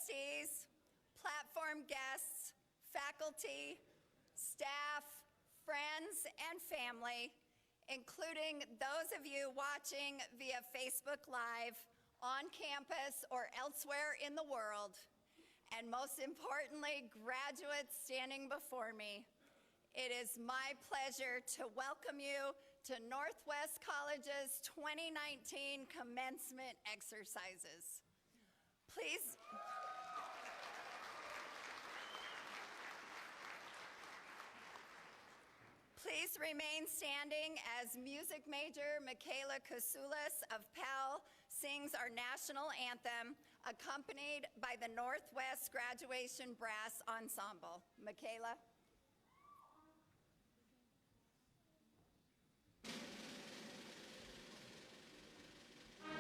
trustees, platform guests, faculty, staff, friends, and family, including those of you watching via Facebook Live, on campus, or elsewhere in the world, and most importantly, graduates standing before me. It is my pleasure to welcome you to Northwest College's 2019 commencement exercises. Please remain standing as music major Michaela Kasulis of Powell sings our national anthem, accompanied by the Northwest Graduation Brass Ensemble. Michaela.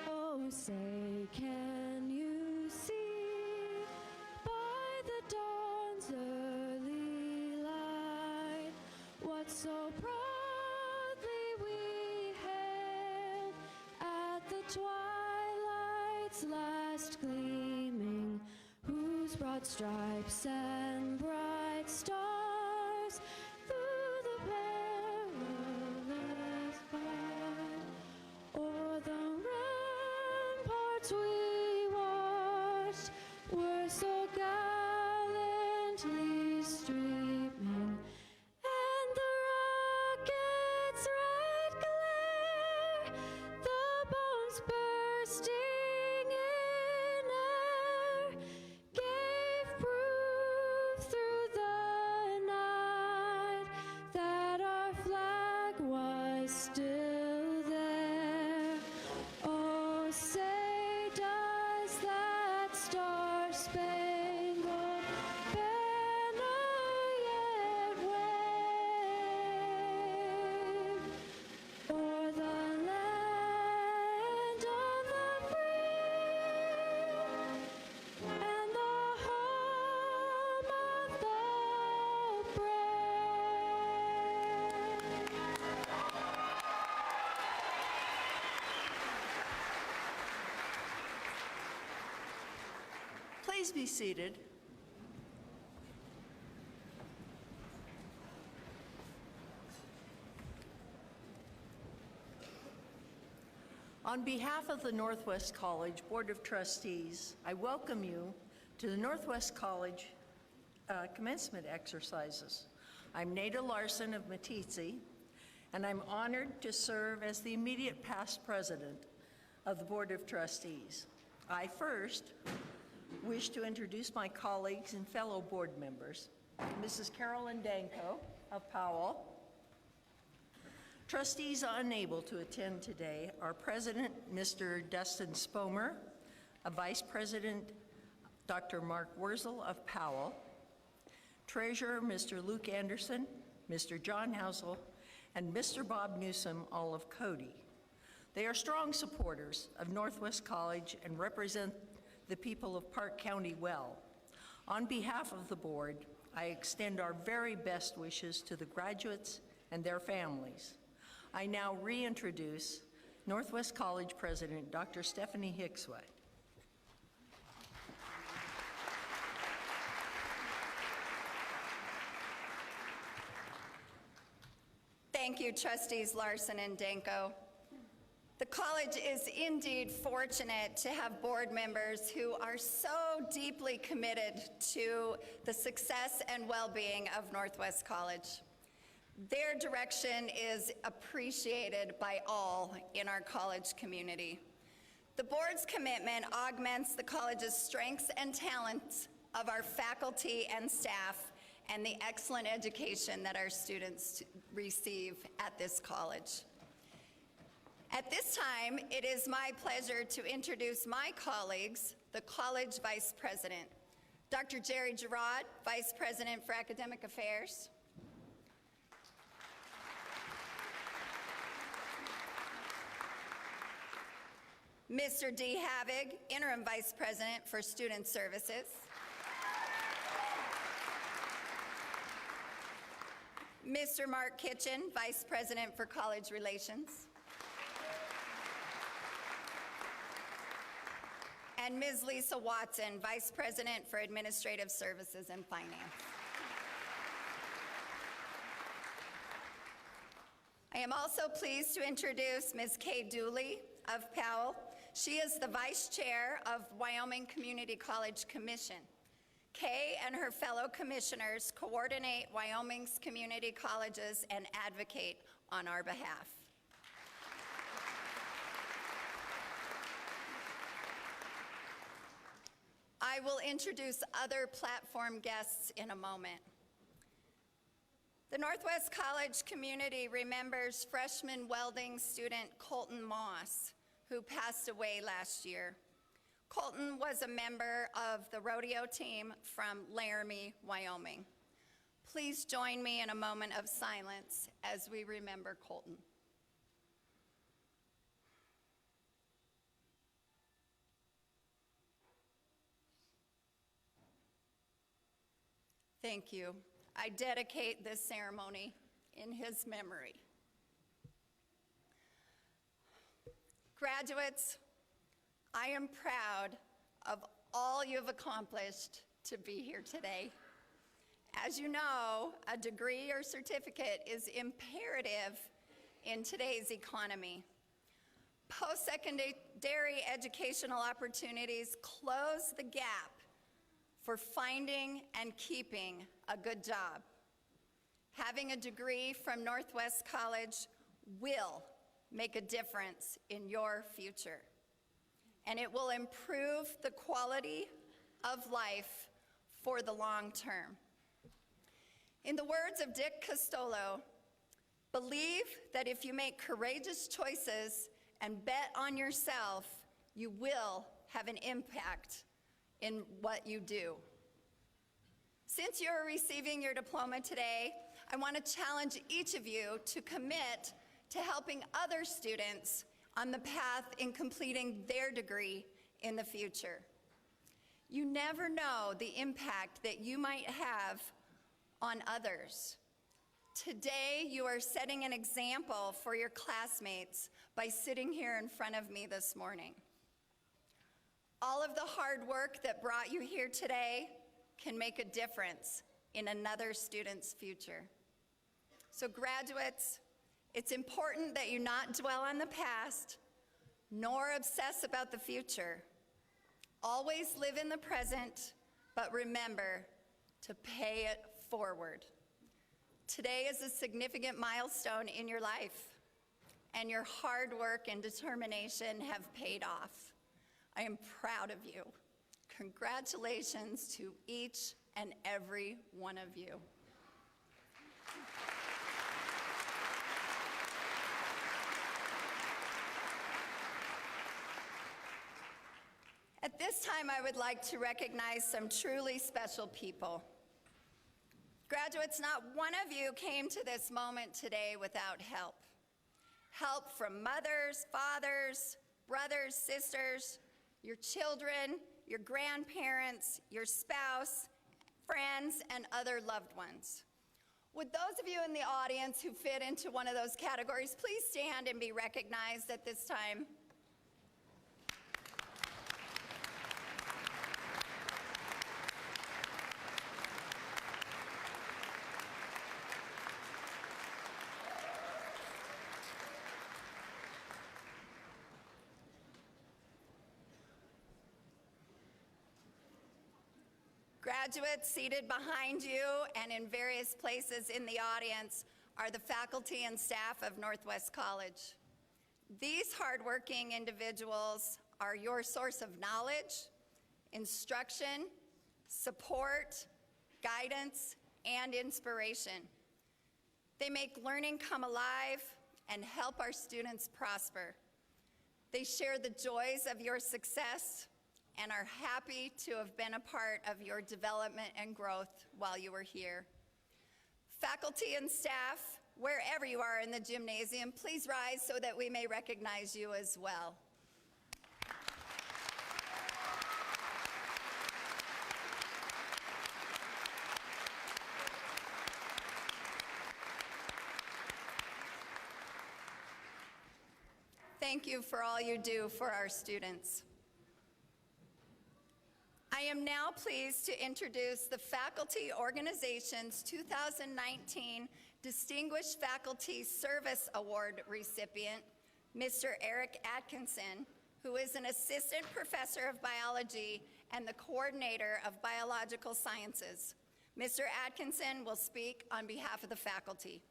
Oh, say, can you see by the dawn's early light what so proudly we hailed at the twilight's last gleaming, whose broad stripes and bright stars through the perilous fight o'er the ramparts we watched were so gallantly streaming, and the rocket's red glare, the bombs bursting in air, gave proof through the night that our flag was still there. Oh, say, does that star-spangled banner yet wave o'er the land of the free and the home of the brave? Please be seated. On behalf of the Northwest College Board of Trustees, I welcome you to the Northwest College commencement exercises. I'm Nada Larson of Meeteetse, and I'm honored to serve as the immediate past president of the Board of Trustees. I first wish to introduce my colleagues and fellow board members, Mrs. Carolyn Danko of Powell. Trustees unable to attend today are President Mr. Dustin Spomer, Vice President Dr. Mark Wurzel of Powell, Treasurer Mr. Luke Anderson, Mr. John Housel, and Mr. Bob Newsom, all of Cody. They are strong supporters of Northwest College and represent the people of Park County well. On behalf of the board, I extend our very best wishes to the graduates and their families. I now reintroduce Northwest College President Dr. Stephanie Hicksway. Thank you, Trustees Larson and Danko. The college is indeed fortunate to have board members who are so deeply committed to the success and well-being of Northwest College. Their direction is appreciated by all in our college community. The board's commitment augments the college's strengths and talents of our faculty and staff and the excellent education that our students receive at this college. At this time, it is my pleasure to introduce my colleagues, the college vice president. Dr. Jerry Girard, Vice President for Academic Affairs. Mr. D. Havig, Interim Vice President for Student Services. Mr. Mark Kitchen, Vice President for College Relations. and Ms. Lisa Watson, Vice President for Administrative Services and Finance. I am also pleased to introduce Ms. Kay Dooley of Powell. She is the Vice Chair of Wyoming Community College Commission. Kay and her fellow commissioners coordinate Wyoming's community colleges and advocate on our behalf. I will introduce other platform guests in a moment. The Northwest College community remembers freshman welding student Colton Moss, who passed away last year. Colton was a member of the rodeo team from Laramie, Wyoming. Please join me in a moment of silence as we remember Colton. Thank you. I dedicate this ceremony in his memory. Graduates, I am proud of all you have accomplished to be here today. As you know, a degree or certificate is imperative in today's economy. Post-secondary educational opportunities close the gap for finding and keeping a good job. Having a degree from Northwest College will make a difference in your future, and it will improve the quality of life for the long term. In the words of Dick Costolo, believe that if you make courageous choices and bet on yourself, you will have an impact in what you do. Since you're receiving your diploma today, I want to challenge each of you to commit to helping other students on the path in completing their degree in the future. You never know the impact that you might have on others. Today, you are setting an example for your classmates by sitting here in front of me this morning. All of the hard work that brought you here today can make a difference in another student's future. So graduates, it's important that you not dwell on the past, nor obsess about the future. Always live in the present, but remember to pay it forward. Today is a significant milestone in your life, and your hard work and determination have paid off. I am proud of you. Congratulations to each and every one of you. At this time, I would like to recognize some truly special people. Graduates, not one of you came to this moment today without help. Help from mothers, fathers, brothers, sisters, your children, your grandparents, your spouse, friends, and other loved ones. Would those of you in the audience who fit into one of those categories please stand and be recognized at this time? Graduates seated behind you and in various places in the audience are the faculty and staff of Northwest College. These hardworking individuals are your source of knowledge, instruction, support, guidance, and inspiration. They make learning come alive and help our students prosper. They share the joys of your success and are happy to have been a part of your development and growth while you were here. Faculty and staff, wherever you are in the gymnasium, please rise so that we may recognize you as well. Thank you for all you do for our students. I am now pleased to introduce the Faculty Organization's 2019 Distinguished Faculty Service Award recipient, Mr. Eric Atkinson, who is an assistant professor of biology and the coordinator of biological sciences. Mr. Atkinson will speak on behalf of the faculty.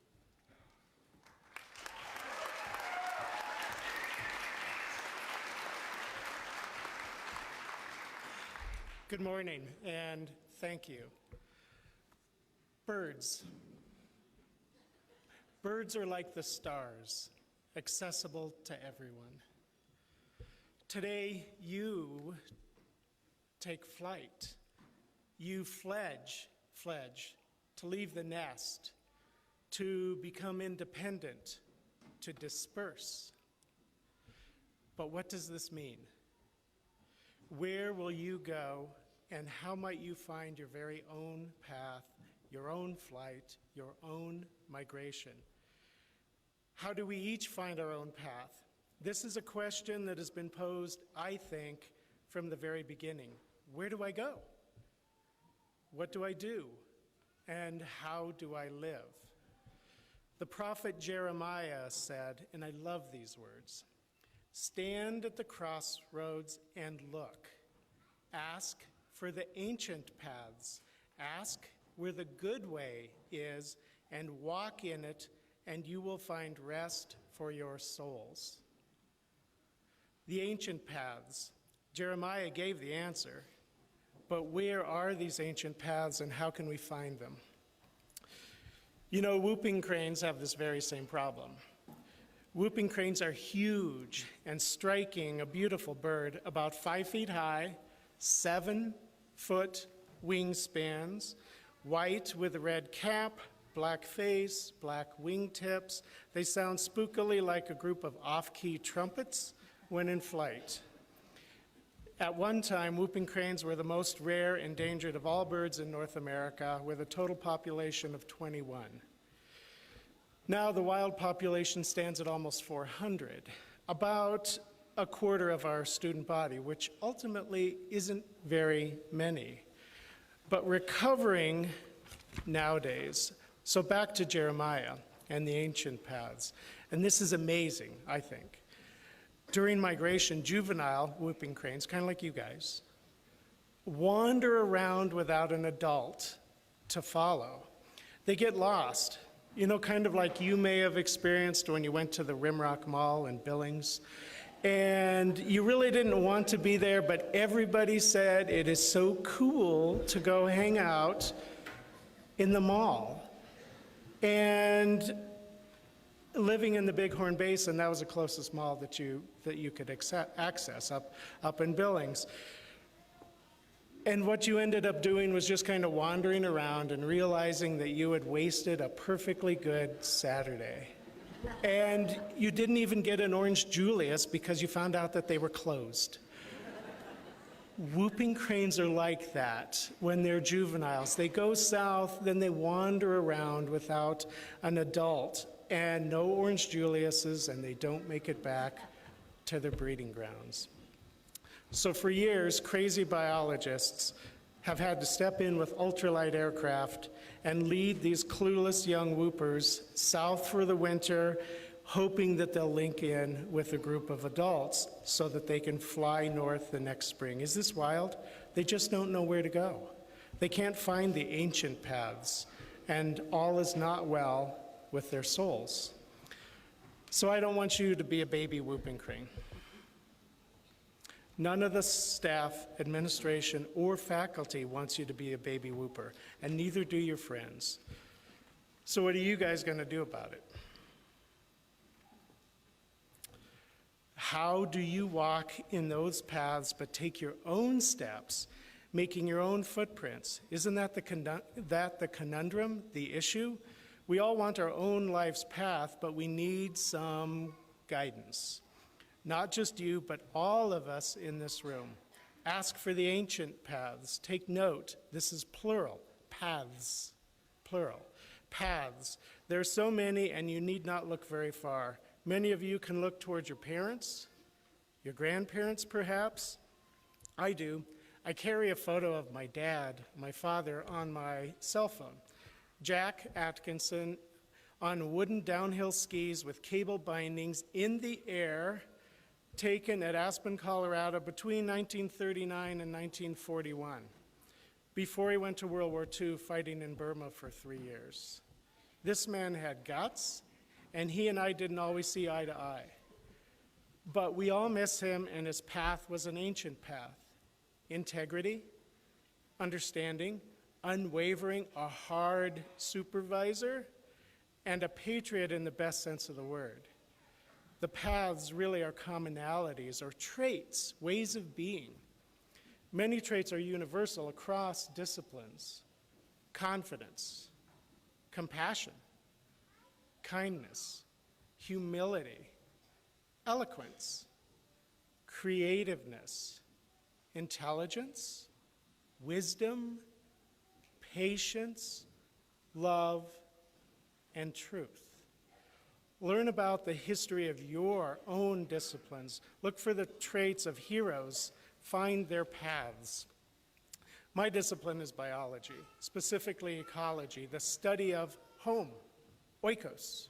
Good morning, and thank you. Birds. Birds are like the stars, accessible to everyone. Today, you take flight. You fledge to leave the nest, to become independent, to disperse. But what does this mean? Where will you go, and how might you find your very own path, your own flight, your own migration? How do we each find our own path? This is a question that has been posed, I think, from the very beginning. Where do I go? What do I do? And how do I live? The prophet Jeremiah said, and I love these words, "Stand at the crossroads and look. Ask for the ancient paths. Ask where the good way is and walk in it, and you will find rest for your souls." The ancient paths. Jeremiah gave the answer, but where are these ancient paths and how can we find them? You know, whooping cranes have this very same problem. Whooping cranes are huge and striking, a beautiful bird, about 5 feet high, 7-foot wingspans, white with a red cap, black face, black wingtips. They sound spookily like a group of off-key trumpets when in flight. At one time, whooping cranes were the most rare and endangered of all birds in North America, with a total population of 21. Now the wild population stands at almost 400, about a quarter of our student body, which ultimately isn't very many, but recovering nowadays. So back to Jeremiah and the ancient paths. And this is amazing, I think. During migration, juvenile whooping cranes, kind of like you guys, wander around without an adult to follow. They get lost. You know, kind of like you may have experienced when you went to the Rimrock Mall in Billings. And you really didn't want to be there, but everybody said it is so cool to go hang out in the mall. And living in the Bighorn Basin, that was the closest mall that you could access up in Billings. And what you ended up doing was just kind of wandering around and realizing that you had wasted a perfectly good Saturday. And you didn't even get an Orange Julius because you found out that they were closed. Whooping cranes are like that when they're juveniles. They go south, then they wander around without an adult, and no Orange Juliuses, and they don't make it back to their breeding grounds. So for years, crazy biologists have had to step in with ultralight aircraft and lead these clueless young whoopers south for the winter, hoping that they'll link in with a group of adults so that they can fly north the next spring. Is this wild? They just don't know where to go. They can't find the ancient paths, and all is not well with their souls. So I don't want you to be a baby whooping crane. None of the staff, administration, or faculty wants you to be a baby whooper, and neither do your friends. So what are you guys going to do about it? How do you walk in those paths but take your own steps, making your own footprints? Isn't that the conundrum, the issue? We all want our own life's path, but we need some guidance. Not just you, but all of us in this room. Ask for the ancient paths. Take note, this is plural, paths, plural, paths. There are so many, and you need not look very far. Many of you can look towards your parents, your grandparents perhaps. I do. I carry a photo of my dad, my father, on my cell phone. Jack Atkinson on wooden downhill skis with cable bindings in the air, taken at Aspen, Colorado between 1939 and 1941, before he went to World War II fighting in Burma for 3 years. This man had guts, and he and I didn't always see eye to eye. But we all miss him, and his path was an ancient path. Integrity, understanding, unwavering, a hard supervisor, and a patriot in the best sense of the word. The paths really are commonalities or traits, ways of being. Many traits are universal across disciplines: confidence, compassion, kindness, humility, eloquence, creativeness, intelligence, wisdom, patience, love, and truth. Learn about the history of your own disciplines. Look for the traits of heroes. Find their paths. My discipline is biology, specifically ecology, the study of home, oikos.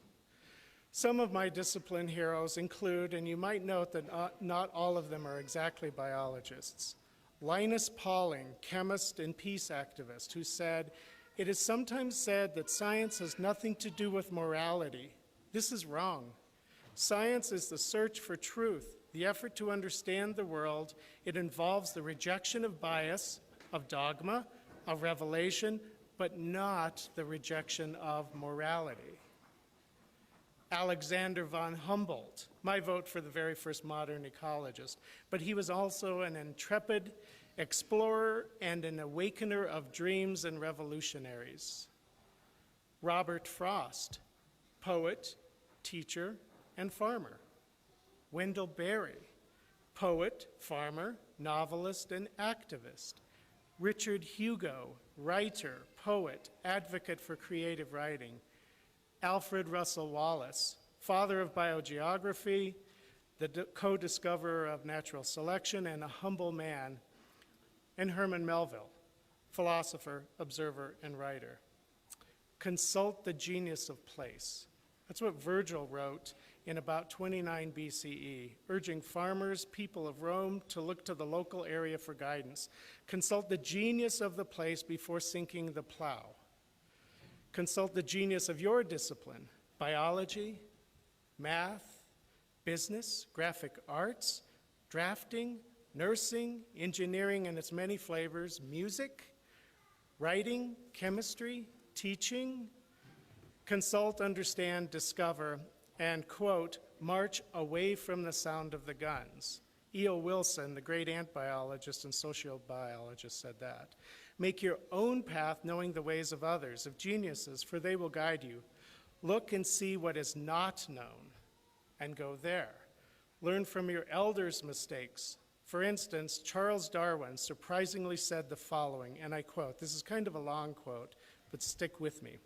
Some of my discipline heroes include, and you might note that not all of them are exactly biologists, Linus Pauling, chemist and peace activist, who said, "It is sometimes said that science has nothing to do with morality. This is wrong. Science is the search for truth, the effort to understand the world. It involves the rejection of bias, of dogma, of revelation, but not the rejection of morality." Alexander von Humboldt, my vote for the very first modern ecologist, but he was also an intrepid explorer and an awakener of dreams and revolutionaries. Robert Frost, poet, teacher, and farmer. Wendell Berry, poet, farmer, novelist, and activist. Richard Hugo, writer, poet, advocate for creative writing. Alfred Russel Wallace, father of biogeography, the co-discoverer of natural selection, and a humble man. And Herman Melville, philosopher, observer, and writer. Consult the genius of place. That's what Virgil wrote in about 29 BCE, urging farmers, people of Rome, to look to the local area for guidance. Consult the genius of the place before sinking the plow. Consult the genius of your discipline: biology, math, business, graphic arts, drafting, nursing, engineering in its many flavors, music, writing, chemistry, teaching. Consult, understand, discover, and, quote, march away from the sound of the guns. E.O. Wilson, the great ant biologist and sociobiologist, said that. Make your own path knowing the ways of others, of geniuses, for they will guide you. Look and see what is not known and go there. Learn from your elders' mistakes. For instance, Charles Darwin surprisingly said the following, and I quote, this is kind of a long quote, but stick with me.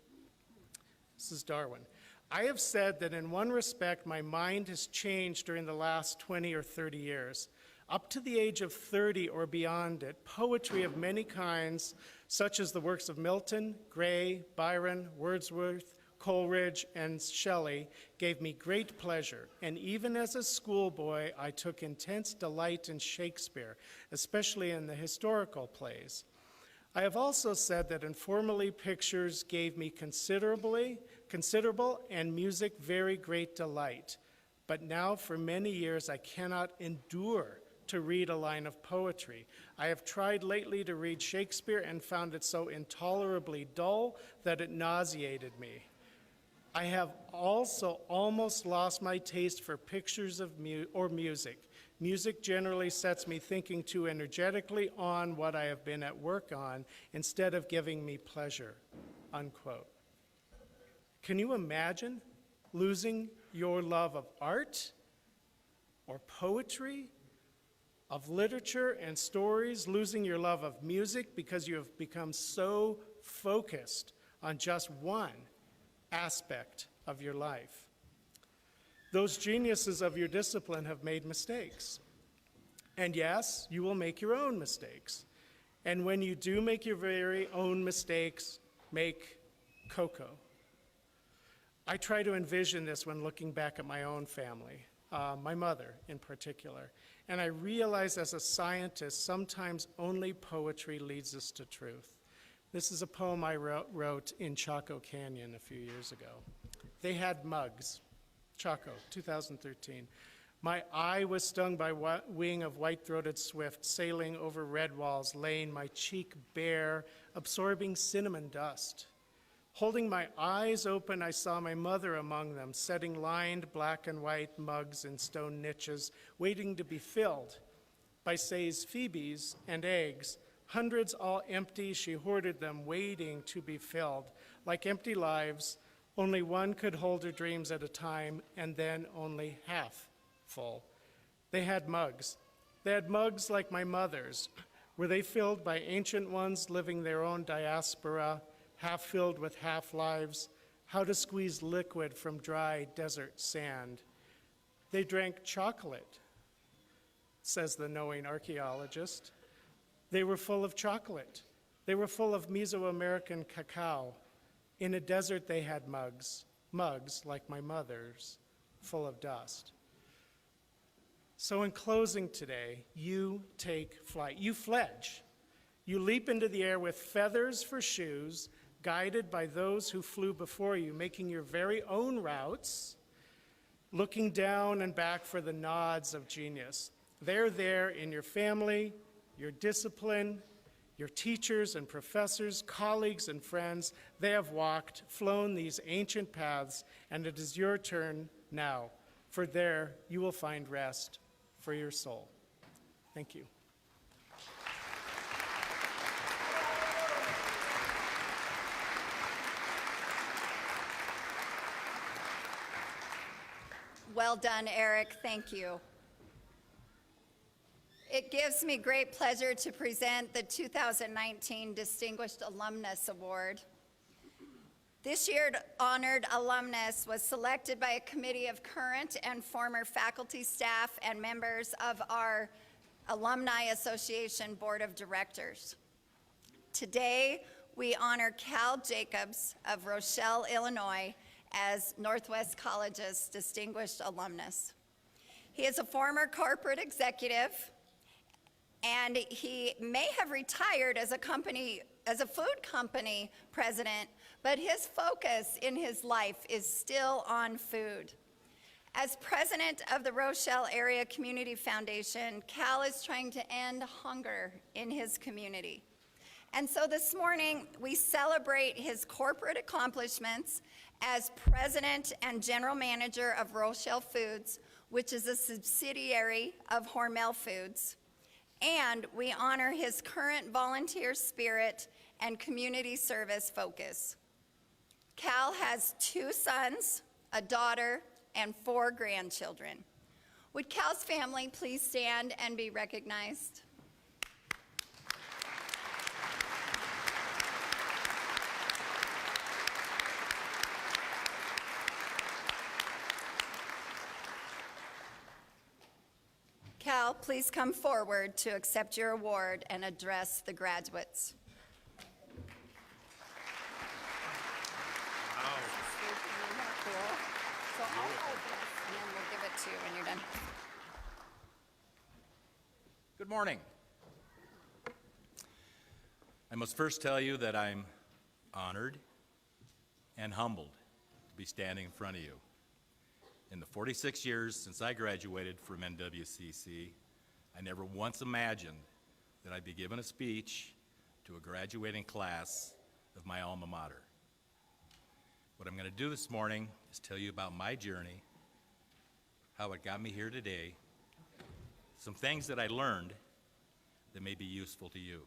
This is Darwin. "I have said that in one respect my mind has changed during the last 20 or 30 years. Up to the age of 30 or beyond it, poetry of many kinds, such as the works of Milton, Gray, Byron, Wordsworth, Coleridge, and Shelley, gave me great pleasure, and even as a schoolboy, I took intense delight in Shakespeare, especially in the historical plays. I have also said that informally pictures gave me considerable and music very great delight. But now for many years I cannot endure to read a line of poetry. I have tried lately to read Shakespeare and found it so intolerably dull that it nauseated me. I have also almost lost my taste for pictures of music. Music generally sets me thinking too energetically on what I have been at work on instead of giving me pleasure," unquote. Can you imagine losing your love of art or poetry, of literature and stories, losing your love of music because you have become so focused on just one aspect of your life? Those geniuses of your discipline have made mistakes. And yes, you will make your own mistakes. And when you do make your very own mistakes, make cocoa. I try to envision this when looking back at my own family, my mother in particular. And I realize as a scientist, sometimes only poetry leads us to truth. This is a poem I wrote in Chaco Canyon a few years ago. They had mugs, Chaco, 2013. My eye was stung by wing of white-throated swift, sailing over red walls, laying my cheek bare, absorbing cinnamon dust. Holding my eyes open, I saw my mother among them, setting lined black and white mugs in stone niches, waiting to be filled by Say's phoebes and eggs. Hundreds all empty, she hoarded them, waiting to be filled. Like empty lives, only one could hold her dreams at a time, and then only half full. They had mugs. They had mugs like my mother's. Were they filled by ancient ones living their own diaspora, half filled with half lives, how to squeeze liquid from dry desert sand? They drank chocolate, says the knowing archaeologist. They were full of chocolate. They were full of Mesoamerican cacao. In a desert they had mugs like my mother's, full of dust. So in closing today, you take flight. You fledge. You leap into the air with feathers for shoes, guided by those who flew before you, making your very own routes, looking down and back for the nods of genius. They're there in your family, your discipline, your teachers and professors, colleagues and friends. They have walked, flown these ancient paths, and it is your turn now, for there you will find rest for your soul. Thank you. Well done, Eric. Thank you. It gives me great pleasure to present the 2019 Distinguished Alumnus Award. This year's honored alumnus was selected by a committee of current and former faculty, staff, and members of our Alumni Association Board of Directors. Today, we honor Cal Jacobs of Rochelle, Illinois, as Northwest College's distinguished alumnus. He is a former corporate executive, and he may have retired as a food company president, but his focus in his life is still on food. As president of the Rochelle Area Community Foundation, Cal is trying to end hunger in his community. And so this morning, we celebrate his corporate accomplishments as president and general manager of Rochelle Foods, which is a subsidiary of Hormel Foods. And we honor his current volunteer spirit and community service focus. Cal has 2 sons, a daughter, and 4 grandchildren. Would Cal's family please stand and be recognized? Cal, please come forward to accept your award and address the graduates. So I'll hold this, and then we'll give it to you when you're done. Good morning. I must first tell you that I'm honored and humbled to be standing in front of you. In the 46 years since I graduated from NWCC, I never once imagined that I'd be given a speech to a graduating class of my alma mater. What I'm going to do this morning is tell you about my journey, how it got me here today, some things that I learned that may be useful to you.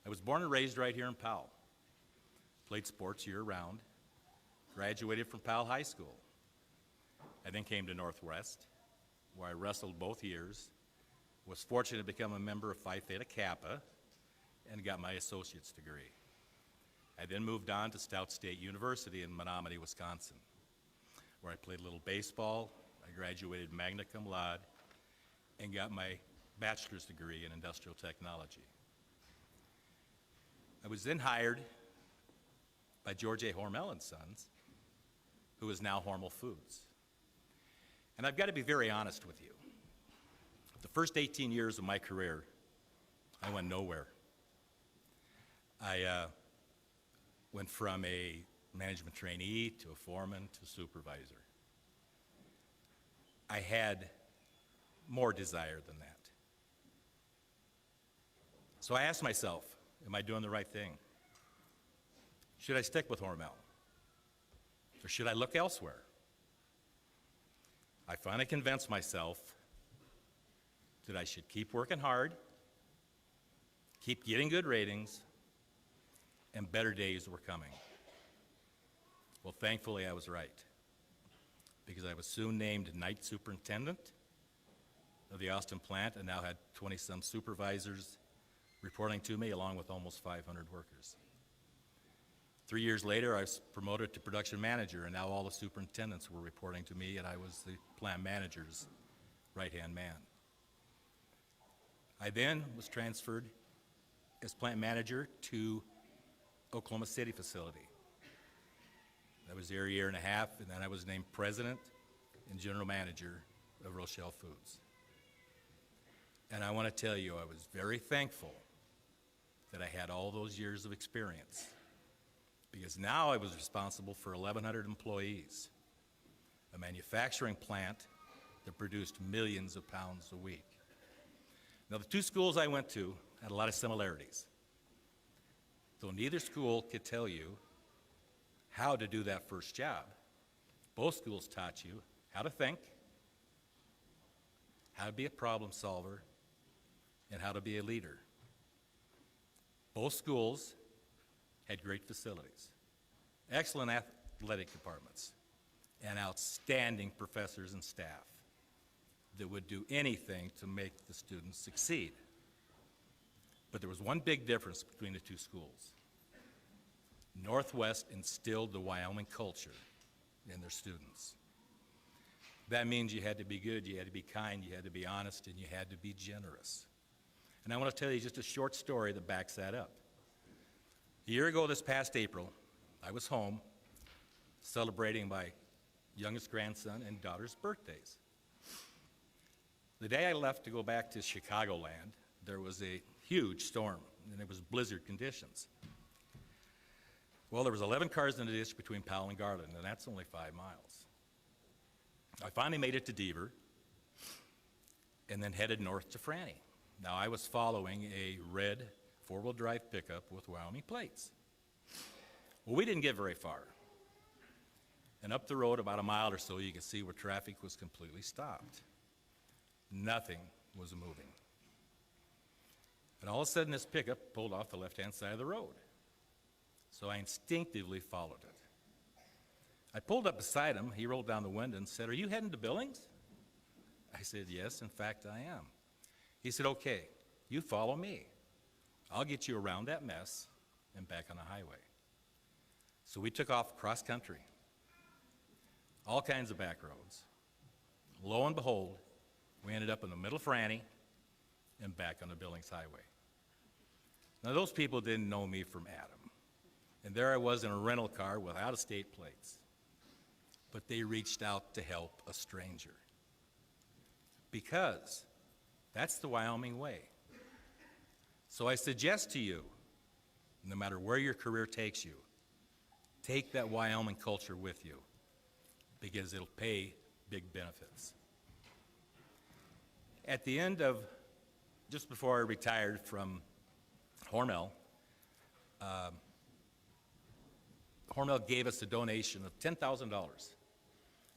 I was born and raised right here in Powell. Played sports year-round, graduated from Powell High School. I then came to Northwest, where I wrestled both years, was fortunate to become a member of Phi Theta Kappa, and got my associate's degree. I then moved on to Stout State University in Menominee, Wisconsin, where I played a little baseball. I graduated magna cum laude and got my bachelor's degree in industrial technology. I was then hired by George A. Hormel and Sons, who is now Hormel Foods. And I've got to be very honest with you. The first 18 years of my career, I went nowhere. I went from a management trainee to a foreman to a supervisor. I had more desire than that. So I asked myself, am I doing the right thing? Should I stick with Hormel? Or should I look elsewhere? I finally convinced myself that I should keep working hard, keep getting good ratings, and better days were coming. Well, thankfully, I was right, because I was soon named night superintendent of the Austin plant and now had 20-some supervisors reporting to me, along with almost 500 workers. 3 years later, I was promoted to production manager, and now all the superintendents were reporting to me, and I was the plant manager's right-hand man. I then was transferred as plant manager to Oklahoma City facility. I was there a year and a half, and then I was named president and general manager of Rochelle Foods. And I want to tell you, I was very thankful that I had all those years of experience, because now I was responsible for 1,100 employees, a manufacturing plant that produced millions of pounds a week. Now, the two schools I went to had a lot of similarities, though neither school could tell you how to do that first job. Both schools taught you how to think, how to be a problem solver, and how to be a leader. Both schools had great facilities, excellent athletic departments, and outstanding professors and staff that would do anything to make the students succeed. But there was one big difference between the two schools. Northwest instilled the Wyoming culture in their students. That means you had to be good, you had to be kind, you had to be honest, and you had to be generous. And I want to tell you just a short story that backs that up. A year ago this past April, I was home celebrating my youngest grandson and daughter's birthdays. The day I left to go back to Chicagoland, there was a huge storm, and it was blizzard conditions. Well, there was 11 cars in the ditch between Powell and Garland, and that's only 5 miles. I finally made it to Deaver and then headed north to Franny. Now, I was following a red four-wheel drive pickup with Wyoming plates. Well, we didn't get very far. And up the road about a mile or so, you could see where traffic was completely stopped. Nothing was moving. And all of a sudden, this pickup pulled off the left-hand side of the road. So I instinctively followed it. I pulled up beside him. He rolled down the window and said, "Are you heading to Billings?" I said, "Yes, in fact, I am." He said, "Okay, you follow me. I'll get you around that mess and back on the highway." So we took off cross country, all kinds of back roads. Lo and behold, we ended up in the middle of Franny and back on the Billings Highway. Now, those people didn't know me from Adam, and there I was in a rental car with out-of-state plates. But they reached out to help a stranger, because that's the Wyoming way. So I suggest to you, no matter where your career takes you, take that Wyoming culture with you, because it'll pay big benefits. At the end of, just before I retired from Hormel, Hormel gave us a donation of $10,000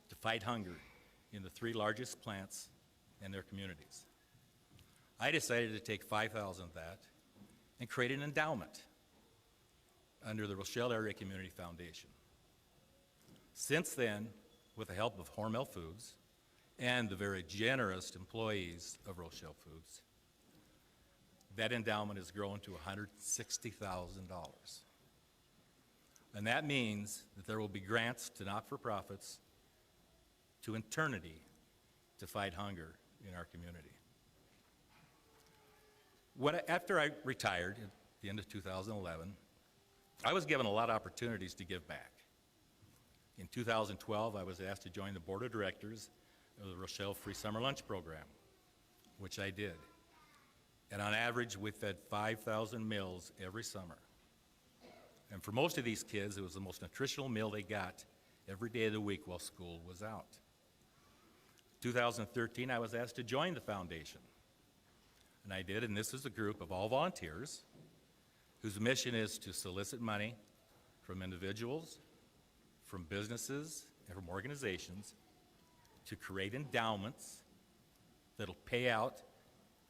to fight hunger in the 3 largest plants in their communities. I decided to take $5,000 of that and create an endowment under the Rochelle Area Community Foundation. Since then, with the help of Hormel Foods and the very generous employees of Rochelle Foods, that endowment has grown to $160,000. And that means that there will be grants to not-for-profits to eternity to fight hunger in our community. After I retired at the end of 2011, I was given a lot of opportunities to give back. In 2012, I was asked to join the board of directors of the Rochelle Free Summer Lunch Program, which I did. And on average, we fed 5,000 meals every summer. And for most of these kids, it was the most nutritional meal they got every day of the week while school was out. 2013, I was asked to join the foundation. And I did, and this is a group of all volunteers whose mission is to solicit money from individuals, from businesses, and from organizations to create endowments that'll pay out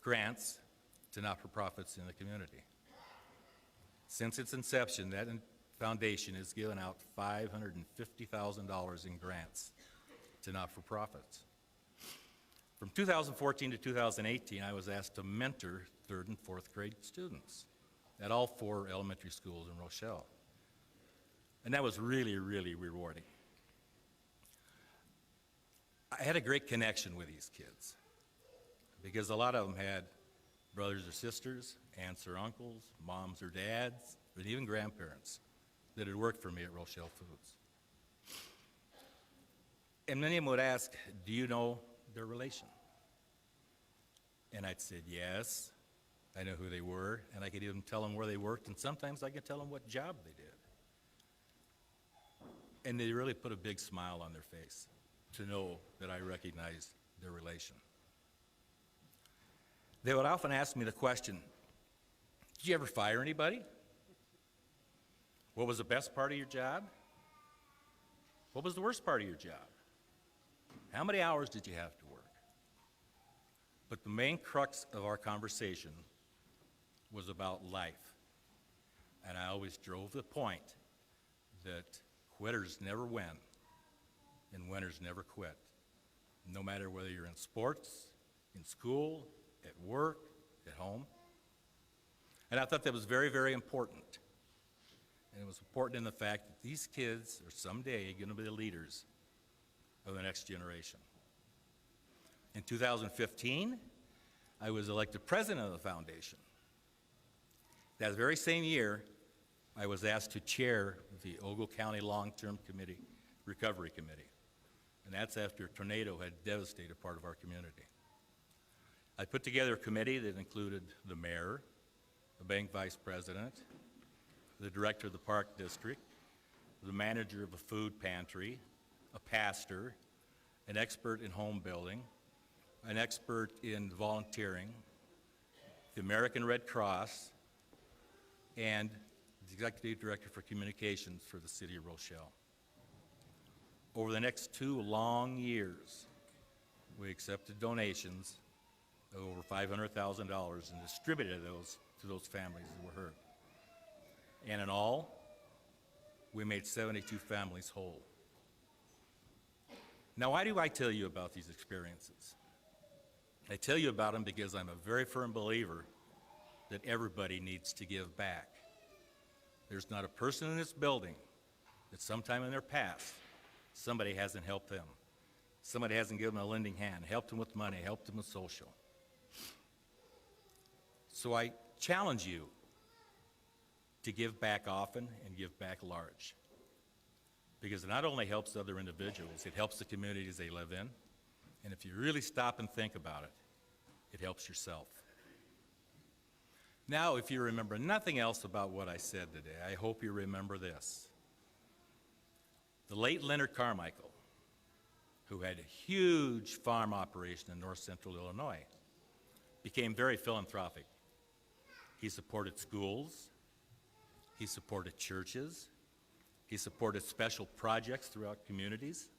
grants to not-for-profits in the community. Since its inception, that foundation has given out $550,000 in grants to not-for-profits. From 2014 to 2018, I was asked to mentor third and fourth grade students at all 4 elementary schools in Rochelle. And that was really, really rewarding. I had a great connection with these kids because a lot of them had brothers or sisters, aunts or uncles, moms or dads, and even grandparents that had worked for me at Rochelle Foods. And many of them would ask, do you know their relation? And I'd say, yes, I know who they were, and I could even tell them where they worked, and sometimes I could tell them what job they did. And they really put a big smile on their face to know that I recognized their relation. They would often ask me the question, did you ever fire anybody? What was the best part of your job? What was the worst part of your job? How many hours did you have to work? But the main crux of our conversation was about life. And I always drove the point that quitters never win and winners never quit. No matter whether you're in sports, in school, at work, at home. And I thought that was very, very important. And it was important in the fact that these kids are someday going to be the leaders of the next generation. In 2015, I was elected president of the foundation. That very same year, I was asked to chair the Ogle County Long-Term Recovery Committee. And that's after a tornado had devastated part of our community. I put together a committee that included the mayor, the bank vice president, the director of the park district, the manager of a food pantry, a pastor, an expert in home building, an expert in volunteering, the American Red Cross, and the executive director for communications for the city of Rochelle. Over the next 2 long years, we accepted donations of over $500,000 and distributed those to those families that were hurt. And in all, we made 72 families whole. Now, why do I tell you about these experiences? I tell you about them because I'm a very firm believer that everybody needs to give back. There's not a person in this building that sometime in their past, somebody hasn't helped them. Somebody hasn't given them a lending hand, helped them with money, helped them with social. So I challenge you to give back often and give back large. Because it not only helps other individuals, it helps the communities they live in. And if you really stop and think about it, it helps yourself. Now, if you remember nothing else about what I said today, I hope you remember this. The late Leonard Carmichael, who had a huge farm operation in north central Illinois, became very philanthropic. He supported schools, he supported churches, he supported special projects throughout communities,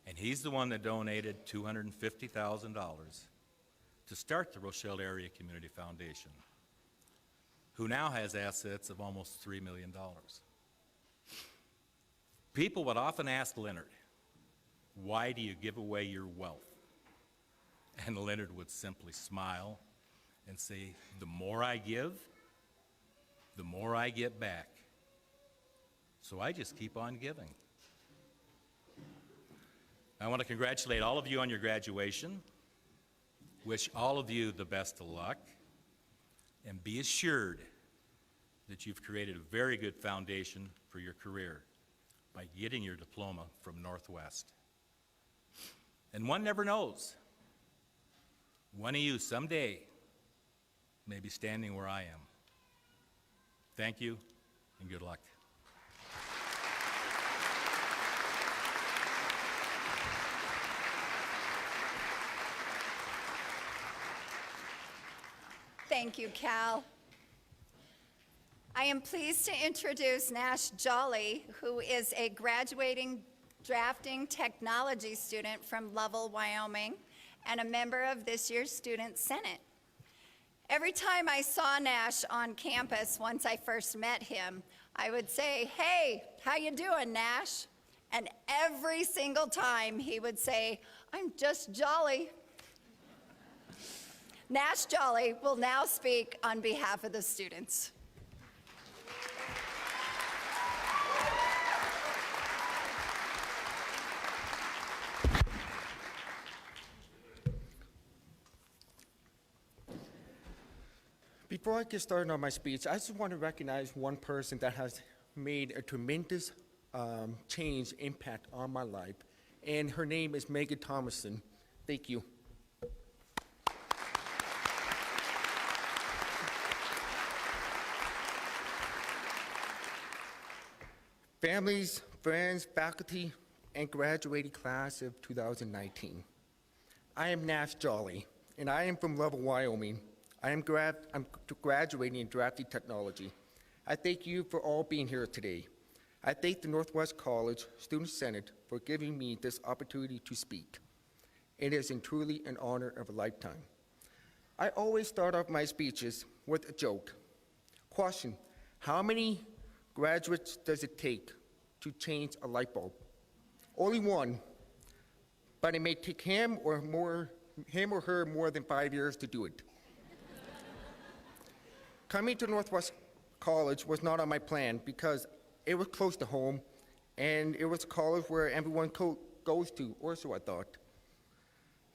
and he's the one that donated $250,000 to start the Rochelle Area Community Foundation, who now has assets of almost $3 million. People would often ask Leonard, why do you give away your wealth? And Leonard would simply smile and say, the more I give, the more I get back. So I just keep on giving. I want to congratulate all of you on your graduation, wish all of you the best of luck, and be assured that you've created a very good foundation for your career by getting your diploma from Northwest. And one never knows. One of you someday may be standing where I am. Thank you, and good luck. Thank you, Cal. I am pleased to introduce Nash Jolly, who is a graduating drafting technology student from Lovell, Wyoming, and a member of this year's Student Senate. Every time I saw Nash on campus once I first met him, I would say, "Hey, how you doing, Nash?" And every single time he would say, "I'm just jolly." Nash Jolly will now speak on behalf of the students. Before I get started on my speech, I just want to recognize one person that has made a tremendous change, impact on my life, and her name is Megan Thomason. Thank you. Families, friends, faculty, and graduating class of 2019. I am Nash Jolly, and I am from Lovell, Wyoming. I'm graduating in drafting technology. I thank you for all being here today. I thank the Northwest College Student Senate for giving me this opportunity to speak. It is truly an honor of a lifetime. I always start off my speeches with a joke. Question, how many graduates does it take to change a light bulb? Only one, but it may take him or her more than 5 years to do it. Coming to Northwest College was not on my plan because it was close to home and it was a college where everyone goes to, or so I thought.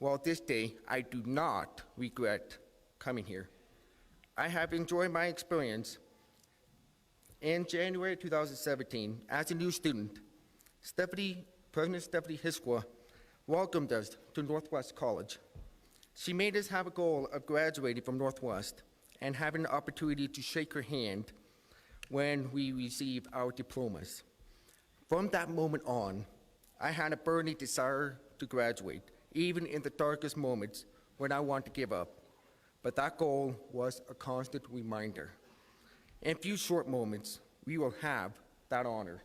Well, this day, I do not regret coming here. I have enjoyed my experience. In January 2017, as a new student, President Stephanie Hiskwa welcomed us to Northwest College. She made us have a goal of graduating from Northwest and having the opportunity to shake her hand when we receive our diplomas. From that moment on, I had a burning desire to graduate, even in the darkest moments when I want to give up. But that goal was a constant reminder. In a few short moments, we will have that honor.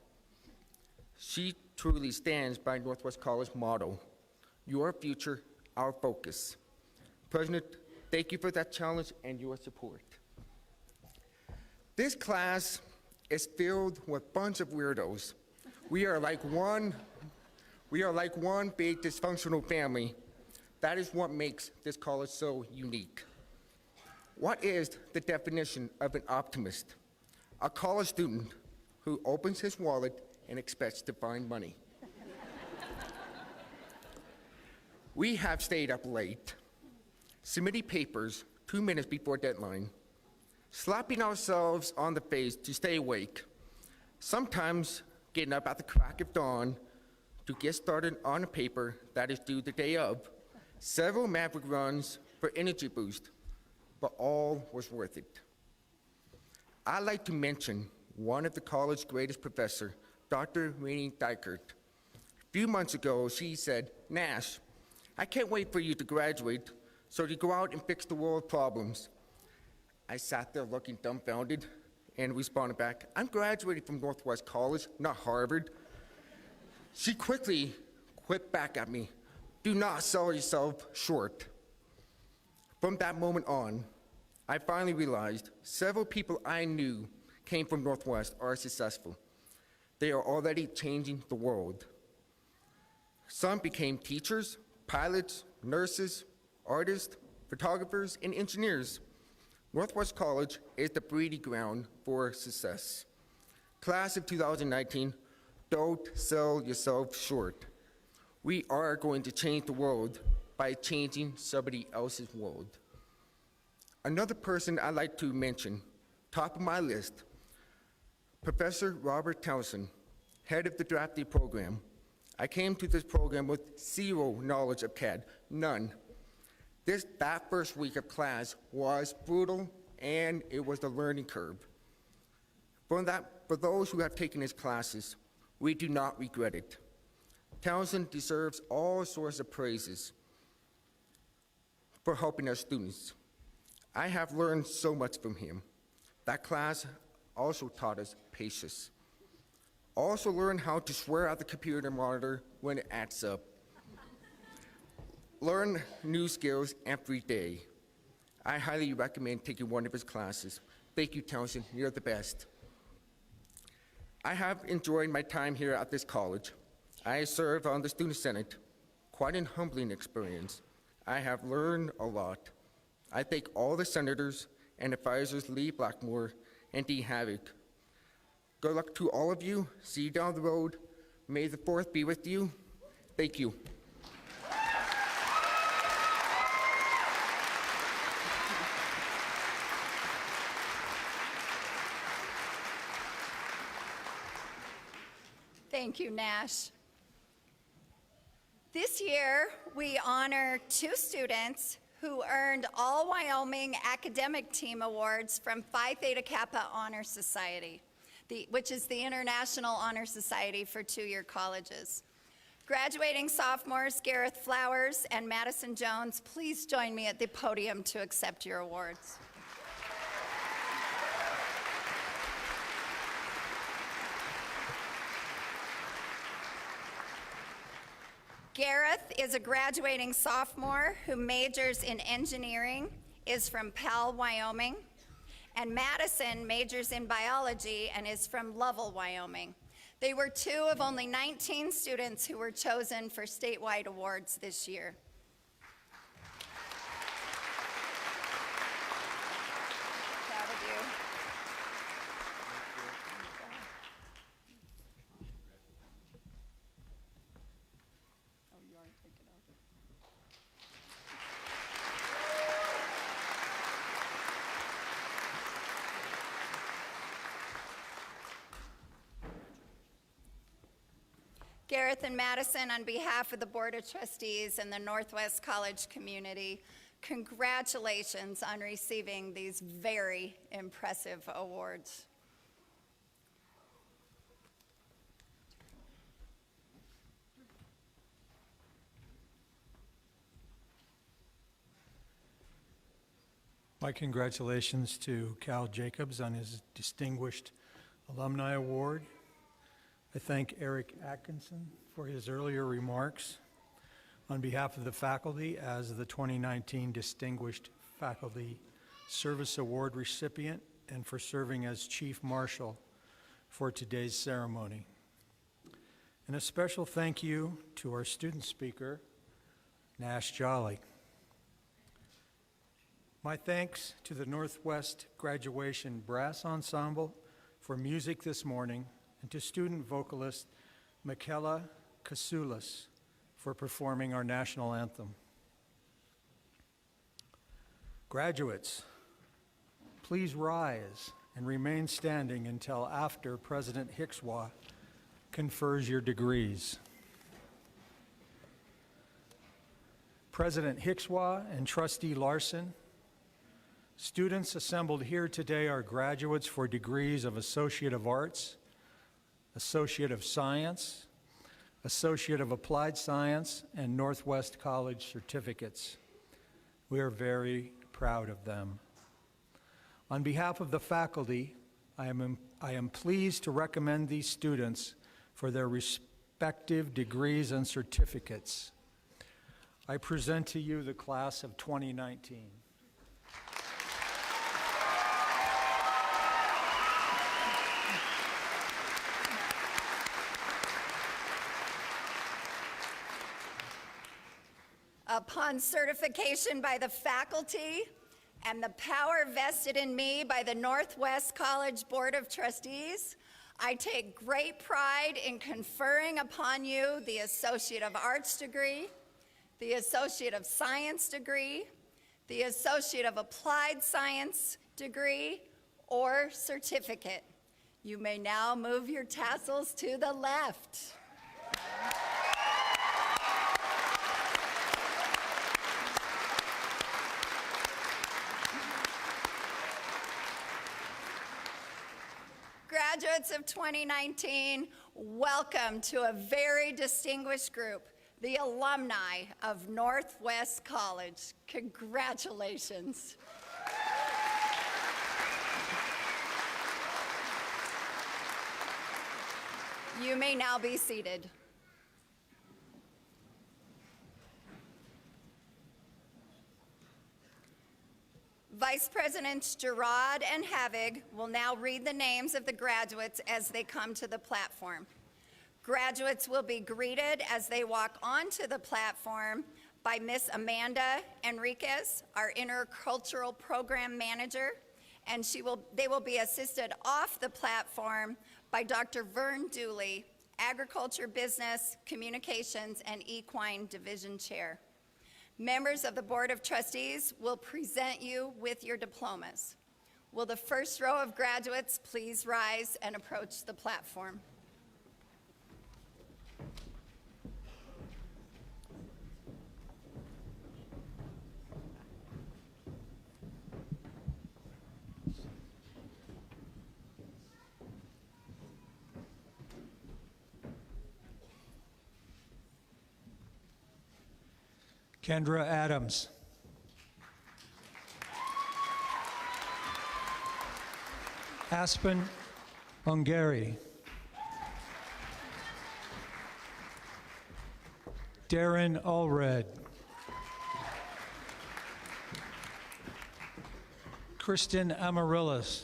She truly stands by Northwest College motto, your future, our focus. President, thank you for that challenge and your support. This class is filled with a bunch of weirdos. We are like one big dysfunctional family. That is what makes this college so unique. What is the definition of an optimist? A college student who opens his wallet and expects to find money. We have stayed up late, submitting papers 2 minutes before deadline, slapping ourselves on the face to stay awake, sometimes getting up at the crack of dawn to get started on a paper that is due the day of, several maverick runs for energy boost, but all was worth it. I'd like to mention one of the college's greatest professor, Dr. Rainey Dykert. A few months ago, she said, "Nash, I can't wait for you to graduate so you go out and fix the world problems." I sat there looking dumbfounded and responded back, "I'm graduating from Northwest College, not Harvard." She quickly quipped back at me, "Do not sell yourself short." From that moment on, I finally realized several people I knew came from Northwest are successful. They are already changing the world. Some became teachers, pilots, nurses, artists, photographers, and engineers. Northwest College is the breeding ground for success. Class of 2019, don't sell yourself short. We are going to change the world by changing somebody else's world. Another person I'd like to mention, top of my list, Professor Robert Townsend, head of the drafting program. I came to this program with zero knowledge of CAD, none. That first week of class was brutal, and it was the learning curve. For those who have taken his classes, we do not regret it. Townsend deserves all sorts of praises for helping our students. I have learned so much from him. That class also taught us patience. Also learned how to swear at the computer monitor when it adds up. Learn new skills every day. I highly recommend taking one of his classes. Thank you, Townsend. You're the best. I have enjoyed my time here at this college. I serve on the Student Senate. Quite an humbling experience. I have learned a lot. I thank all the senators and advisors Lee Blackmore and Dee Havoc. Good luck to all of you. See you down the road. May the 4th be with you. Thank you. Thank you, Nash. This year, we honor 2 students who earned All Wyoming Academic Team Awards from Phi Theta Kappa Honor Society, which is the International Honor Society for 2-year colleges. Graduating sophomores Gareth Flowers and Madison Jones, please join me at the podium to accept your awards. Gareth is a graduating sophomore who majors in engineering, is from Powell, Wyoming, and Madison majors in biology and is from Lovell, Wyoming. They were 2 of only 19 students who were chosen for statewide awards this year. Proud of you. Gareth and Madison, on behalf of the Board of Trustees and the Northwest College community, congratulations on receiving these very impressive awards. My congratulations to Cal Jacobs on his Distinguished Alumni Award. I thank Eric Atkinson for his earlier remarks on behalf of the faculty as the 2019 Distinguished Faculty Service Award recipient and for serving as Chief Marshal for today's ceremony. And a special thank you to our student speaker, Nash Jolly. My thanks to the Northwest Graduation Brass Ensemble for music this morning, and to student vocalist Michaela Kasoulas for performing our national anthem. Graduates, please rise and remain standing until after President Hickswa confers your degrees. President Hickswa and Trustee Larson, students assembled here today are graduates for degrees of Associate of Arts, Associate of Science, Associate of Applied Science, and Northwest College certificates. We are very proud of them. On behalf of the faculty, I am pleased to recommend these students for their respective degrees and certificates. I present to you the class of 2019. Upon certification by the faculty and the power vested in me by the Northwest College Board of Trustees, I take great pride in conferring upon you the Associate of Arts degree, the Associate of Science degree, the Associate of Applied Science degree, or certificate. You may now move your tassels to the left. Graduates of 2019, welcome to a very distinguished group, the alumni of Northwest College. Congratulations. You may now be seated. Vice Presidents Gerard and Havig will now read the names of the graduates as they come to the platform. Graduates will be greeted as they walk onto the platform by Miss Amanda Enriquez, our Intercultural Program Manager, and they will be assisted off the platform by Dr. Vern Dooley, Agriculture, Business, Communications, and Equine Division Chair. Members of the Board of Trustees will present you with your diplomas. Will the first row of graduates please rise and approach the platform? Kendra Adams. Aspen Ungary. Darren Allred. Kristen Amaryllis.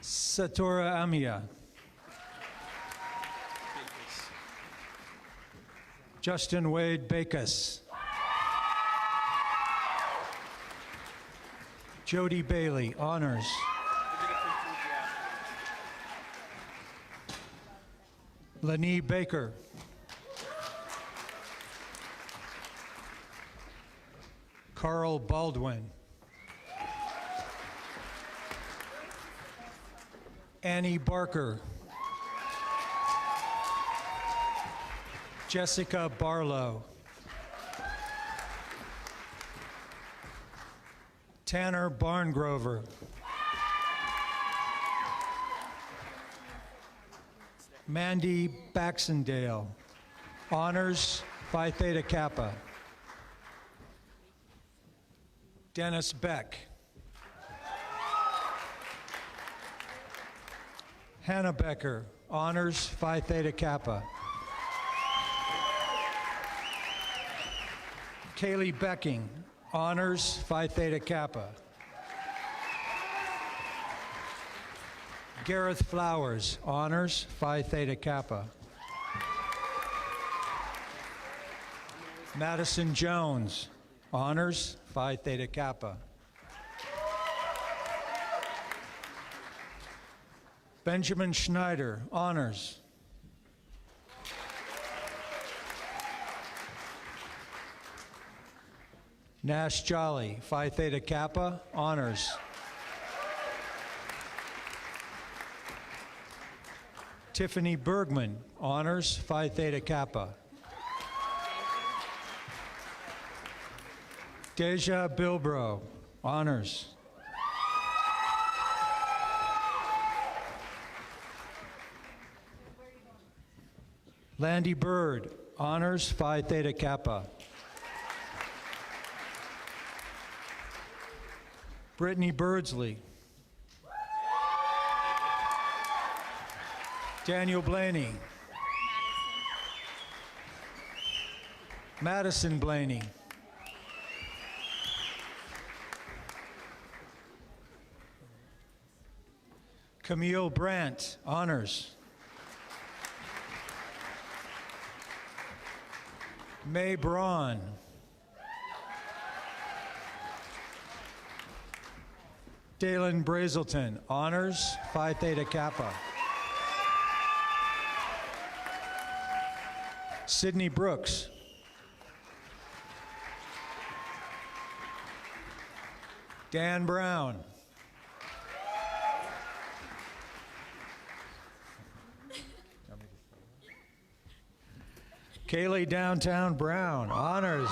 Satora Amia. Justin Wade Bacus. Jody Bailey, honors. Lanie Baker. Carl Baldwin. Annie Barker. Jessica Barlow. Tanner Barngrover. Mandy Baxendale, honors Phi Theta Kappa. Dennis Beck. Hannah Becker, honors Phi Theta Kappa. Kaylee Becking, honors Phi Theta Kappa. Gareth Flowers, honors Phi Theta Kappa. Madison Jones, honors Phi Theta Kappa. Benjamin Schneider, honors. Nash Jolly, Phi Theta Kappa, honors. Tiffany Bergman, honors Phi Theta Kappa. Deja Bilbro, honors. Landy Bird, honors Phi Theta Kappa. Brittany Birdsley. Daniel Blaney. Madison Blaney. Camille Brandt, honors. May Braun. Dalen Brazelton, honors Phi Theta Kappa. Sydney Brooks. Dan Brown, Kaylee Downtown Brown, honors.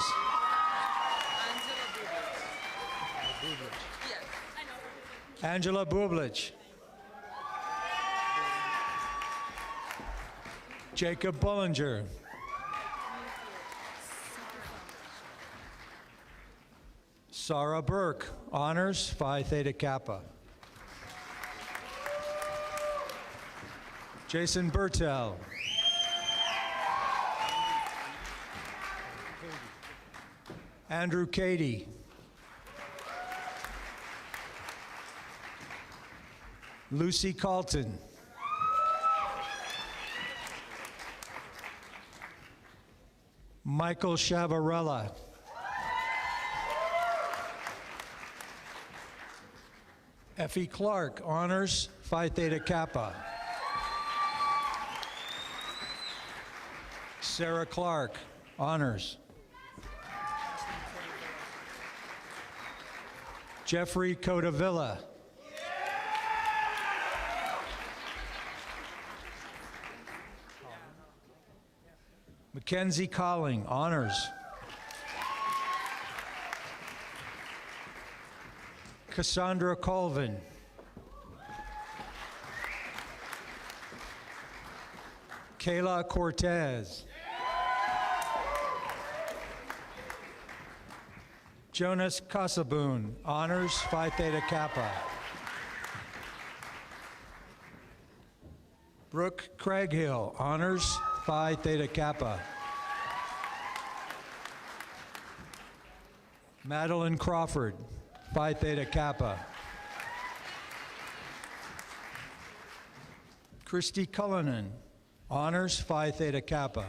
Angela Bublich. Jacob Bullinger. Sarah Burke, honors, Phi Theta Kappa. Jason Bertel. Andrew Cady. Lucy Calton. Michael Chavarella. Effie Clark, honors, Phi Theta Kappa. Sarah Clark, honors. Jeffrey Codavilla. Mackenzie Colling, honors. Cassandra Colvin. Kayla Cortez. Jonas Casaboon, honors, Phi Theta Kappa. Brooke Craighill, honors, Phi Theta Kappa. Madeline Crawford, Phi Theta Kappa. Christy Cullinan, honors, Phi Theta Kappa.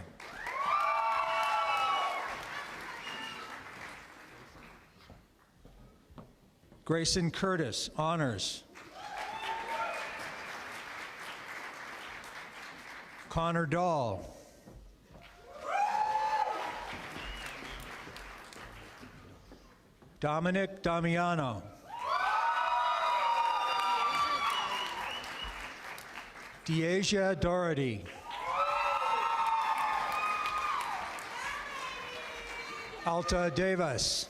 Grayson Curtis, honors. Connor Dahl. Dominic Damiano. Deasia Doherty. Alta Davis.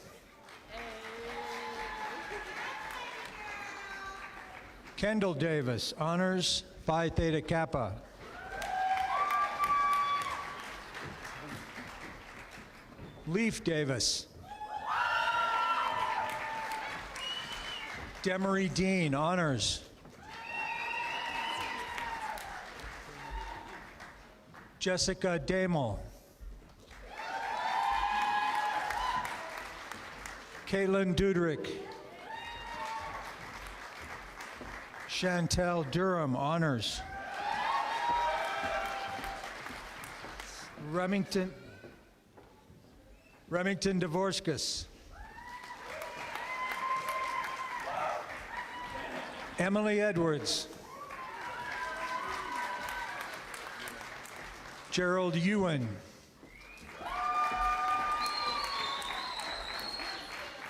Kendall Davis, honors, Phi Theta Kappa. Leaf Davis. Demery Dean, honors. Jessica Damel. Caitlin Dudrick. Chantel Durham, honors. Remington Dvorskas. Emily Edwards. Gerald Ewan.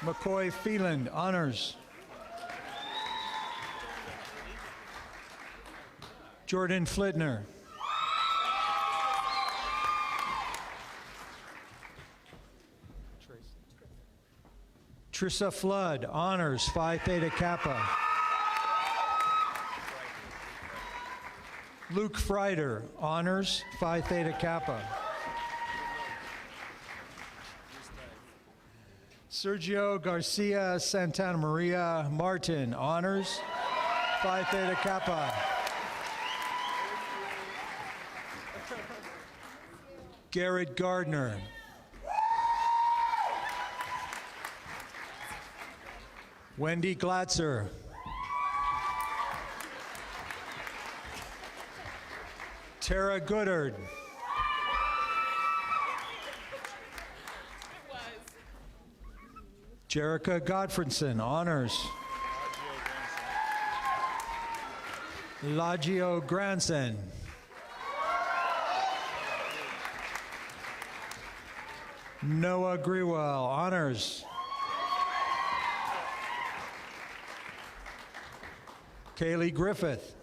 McCoy Phelan, honors. Jordan Flitner. Trissa Flood, honors, Phi Theta Kappa. Luke Freider, honors, Phi Theta Kappa. Sergio Garcia Santana Maria Martin, honors, Phi Theta Kappa. Garrett Gardner. Wendy Glatzer. Tara Goodard. Jerica Godfredson, honors. Lagio Granson. Noah Grewell, honors. Kaylee Griffith.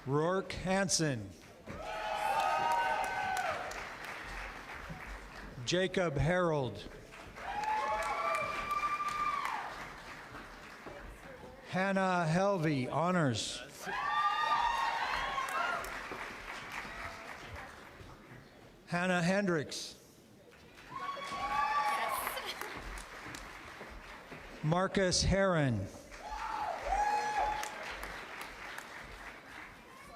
Rourke Hansen. Jacob Harold. Hannah Helvey, honors. Hannah Hendricks. Marcus Heron.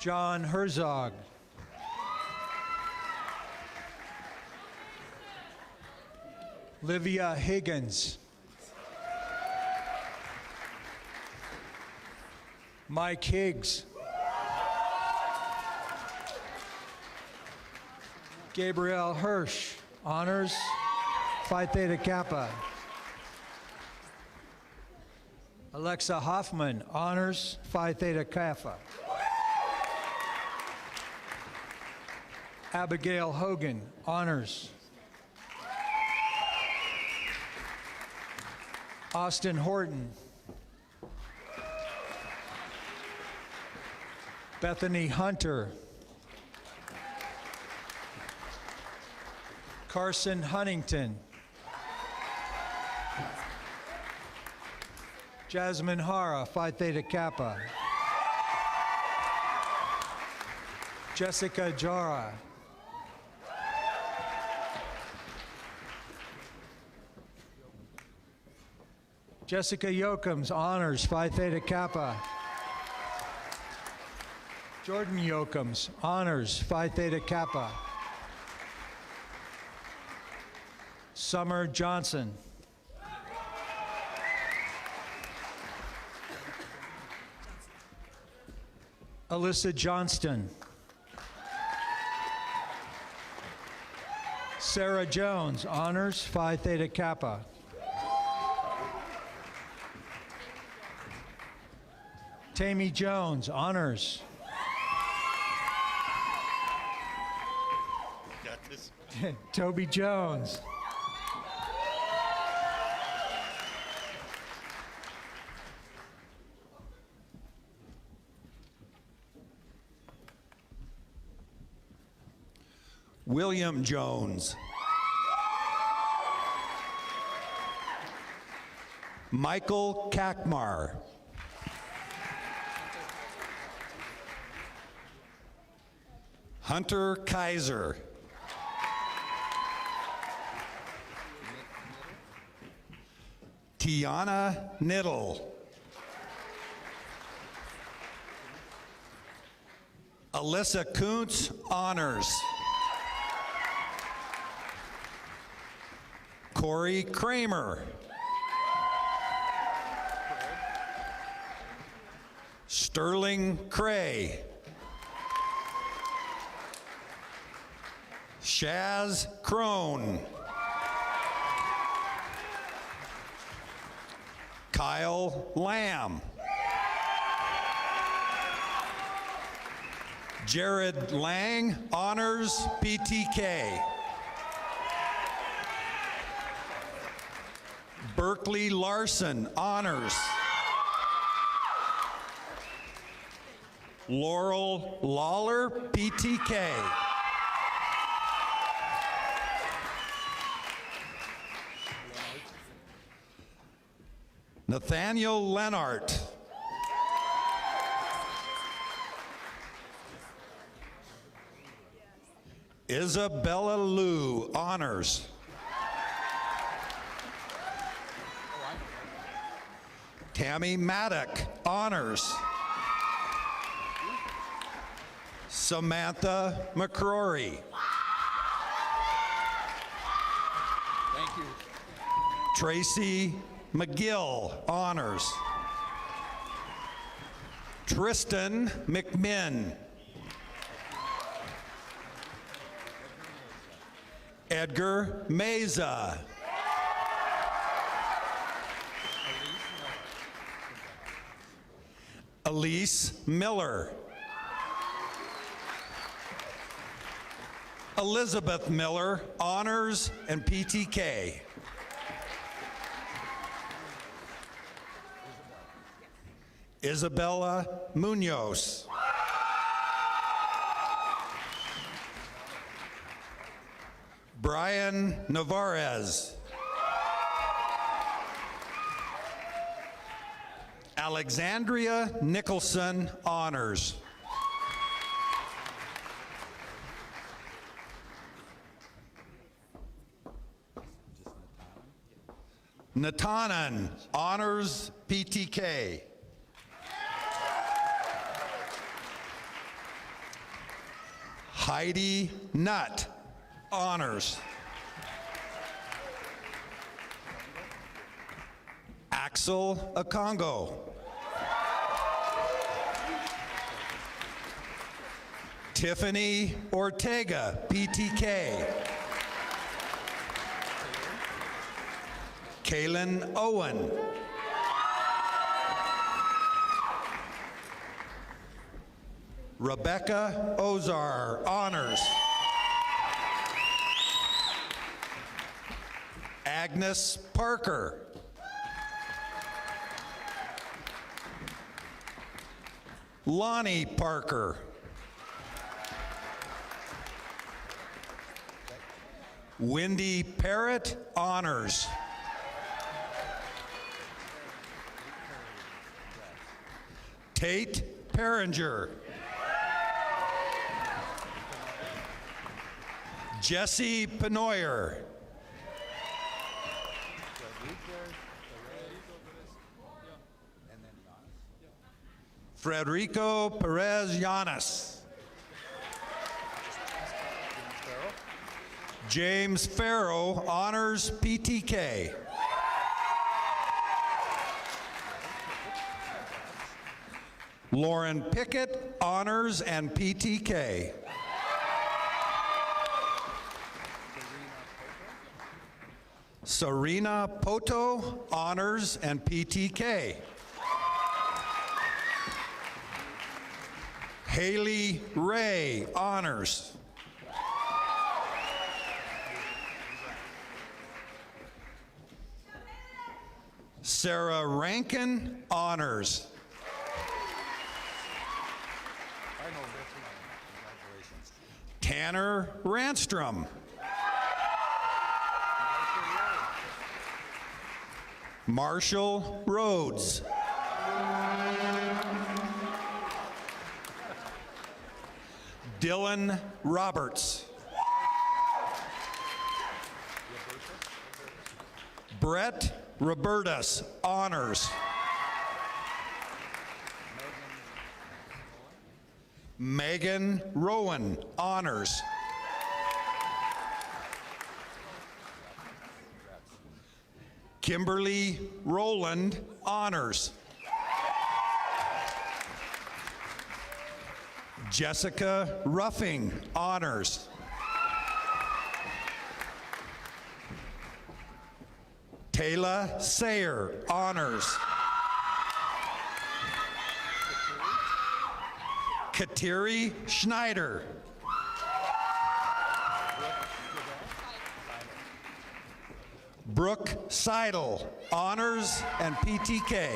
John Herzog. Livia Higgins. Mike Higgs. Gabriel Hirsch, honors, Phi Theta Kappa. Alexa Hoffman, honors, Phi Theta Kappa. Abigail Hogan, honors. Austin Horton. Bethany Hunter. Carson Huntington. Jasmine Hara, Phi Theta Kappa. Jessica Jara. Jessica Yokums, honors, Phi Theta Kappa. Jordan Yokums, honors, Phi Theta Kappa. Summer Johnson. Alyssa Johnston. Sarah Jones, honors, Phi Theta Kappa. Tammy Jones, honors. Got this. Toby Jones. William Jones. Michael Kakmar. Hunter Kaiser. Tiana Niddle. Alyssa Kuntz, honors. Corey Kramer. Sterling Cray. Shaz Crone. Kyle Lamb. Jared Lang, honors, PTK. Berkeley Larson, honors. Laurel Lawler, PTK. Nathaniel Lenart. Isabella Liu, honors. Tammy Maddock, honors. Samantha McCrory. Thank you. Tracy McGill, honors. Tristan McMinn. Edgar Meza. Elise Miller. Elizabeth Miller, honors and PTK. Isabella Munoz. Brian Navarez. Alexandria Nicholson, honors. Natanan, honors, PTK. Heidi Nutt, honors. Axel Akongo. Tiffany Ortega, PTK. Kaylin Owen. Rebecca Ozar, honors. Agnes Parker. Lonnie Parker. Wendy Parrott, honors. Tate Peringer. Jesse Penoyer. Frederico Perez Llanes. James Farrow, honors, PTK. Lauren Pickett, honors and PTK. Serena Poto, honors and PTK. Haley Ray, honors. Sarah Rankin, honors. Tanner Ranstrom. Marshall Rhodes. Dylan Roberts. Brett Robertus, honors. Megan Rowan, honors. Kimberly Rowland, honors. Jessica Ruffing, honors. Taylor Sayer, honors. Kateri Schneider. Brooke Seidel, honors and PTK.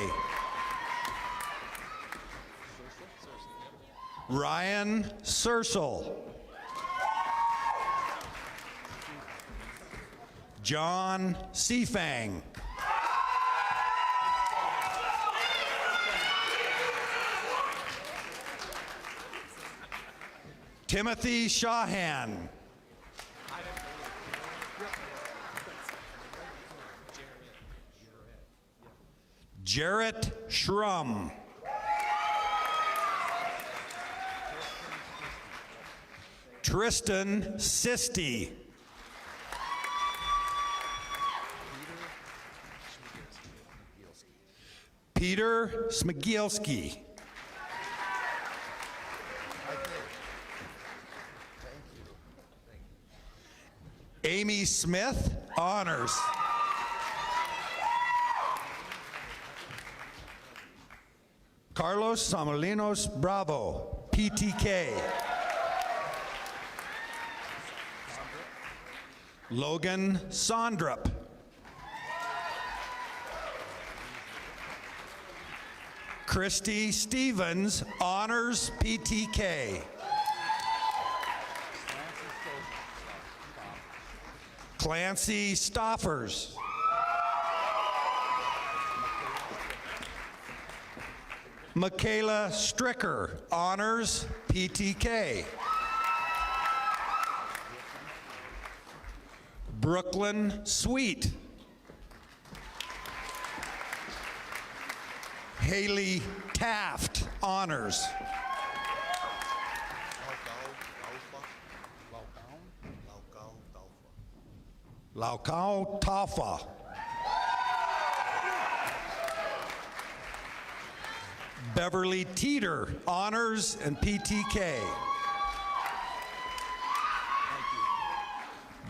Ryan Sersel. John Seafang. Timothy Shahan. Jarrett Schrum. Tristan Sisti. Peter Smigielski. Amy Smith, honors. Carlos Samolinos Bravo, PTK. Logan Sondrup. Christy Stevens, honors, PTK. Clancy Stoffers. Michaela Stricker, honors, PTK. Brooklyn Sweet. Haley Taft, honors. Laukau Taufa. Beverly Teeter, honors and PTK.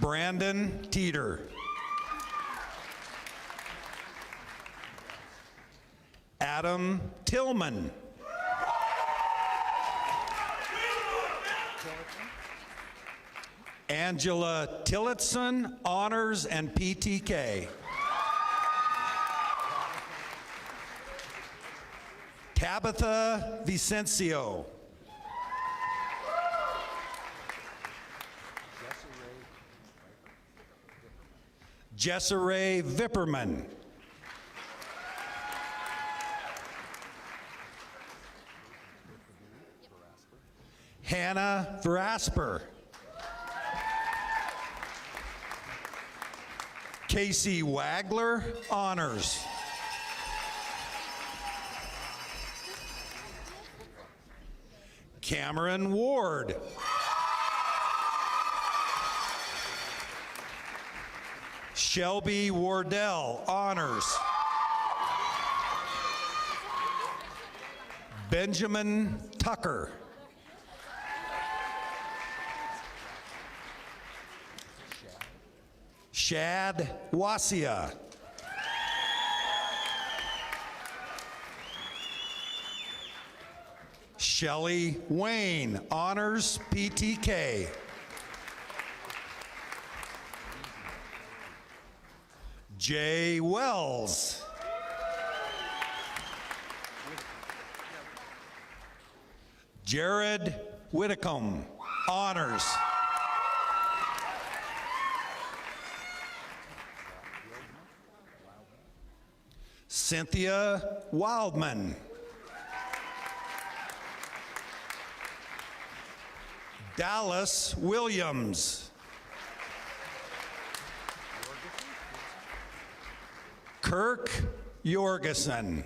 Brandon Teeter. Adam Tillman. Angela Tillotson, honors and PTK. Tabitha Vicencio. Jessaray Vipperman. Hannah Verasper. Casey Wagler, honors. Cameron Ward. Shelby Wardell, honors. Benjamin Tucker. Shad Wasia. Shelley Wayne, honors, PTK. Jay Wells. Jared Whitcomb, honors. Cynthia Wildman. Dallas Williams. Kirk Jorgensen.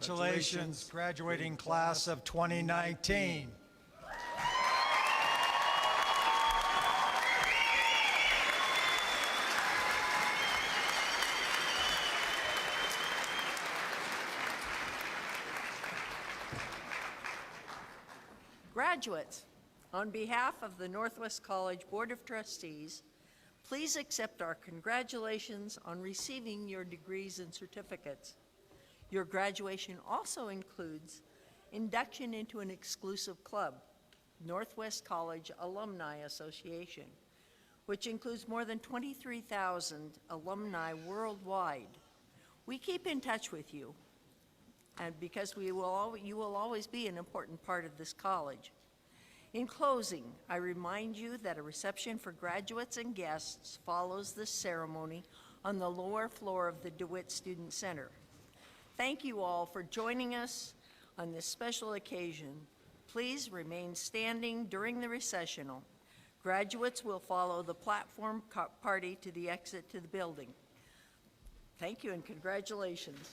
Congratulations, graduating class of 2019. Graduates, on behalf of the Northwest College Board of Trustees, please accept our congratulations on receiving your degrees and certificates. Your graduation also includes induction into an exclusive club, Northwest College Alumni Association, which includes more than 23,000 alumni worldwide. We keep in touch with you, and because you will always be an important part of this college. In closing, I remind you that a reception for graduates and guests follows this ceremony on the lower floor of the DeWitt Student Center. Thank you all for joining us on this special occasion. Please remain standing during the recessional. Graduates will follow the platform party to the exit to the building. Thank you and congratulations.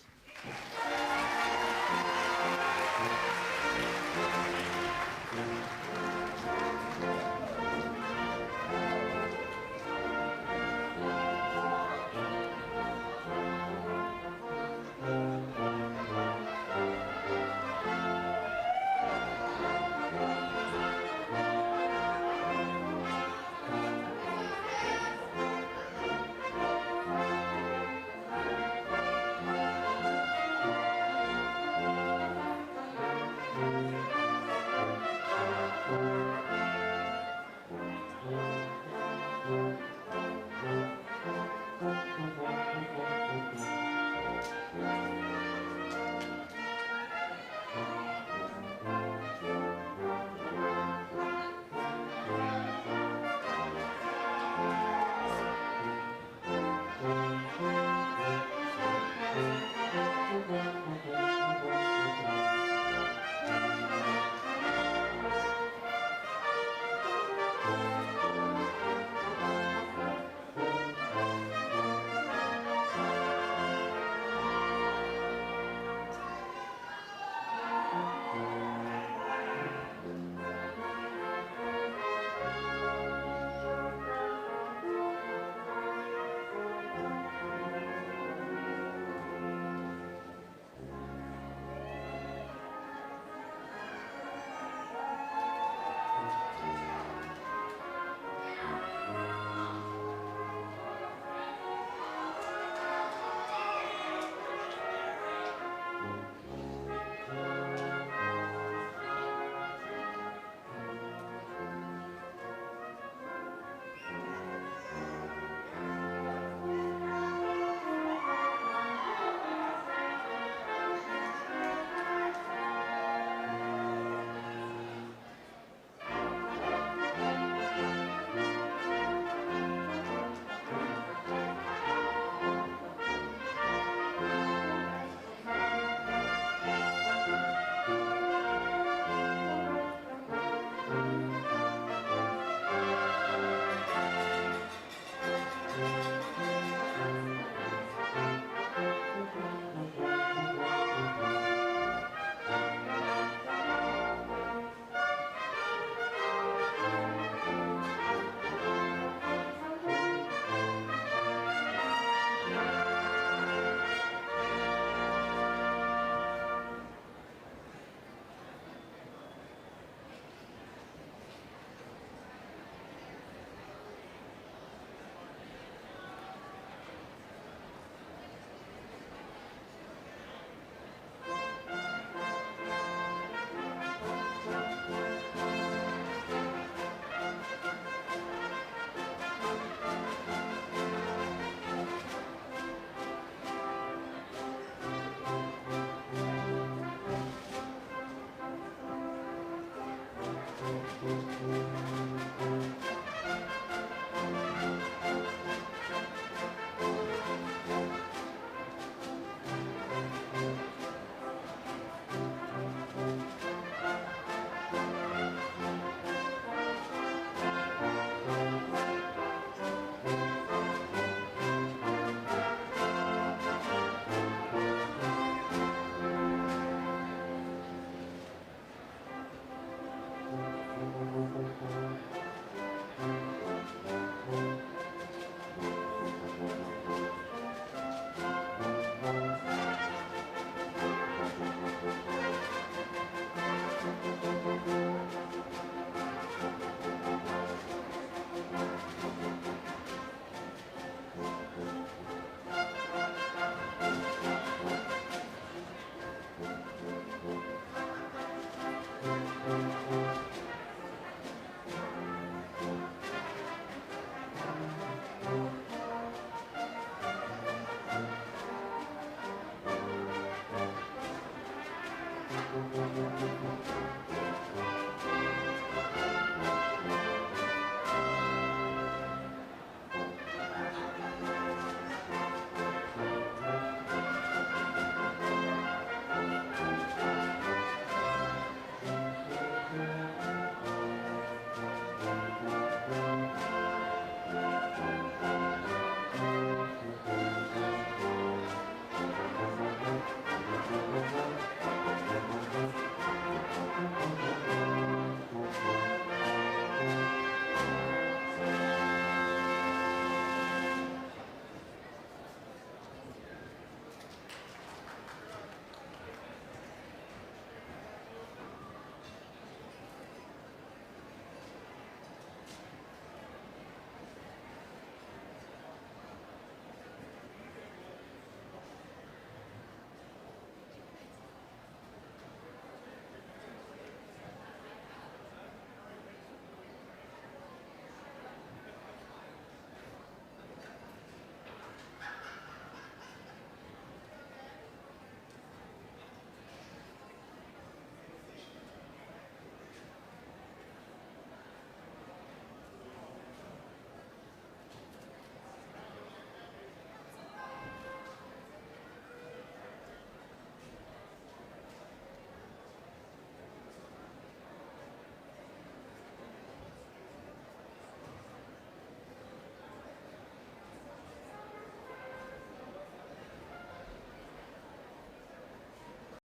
Thank you.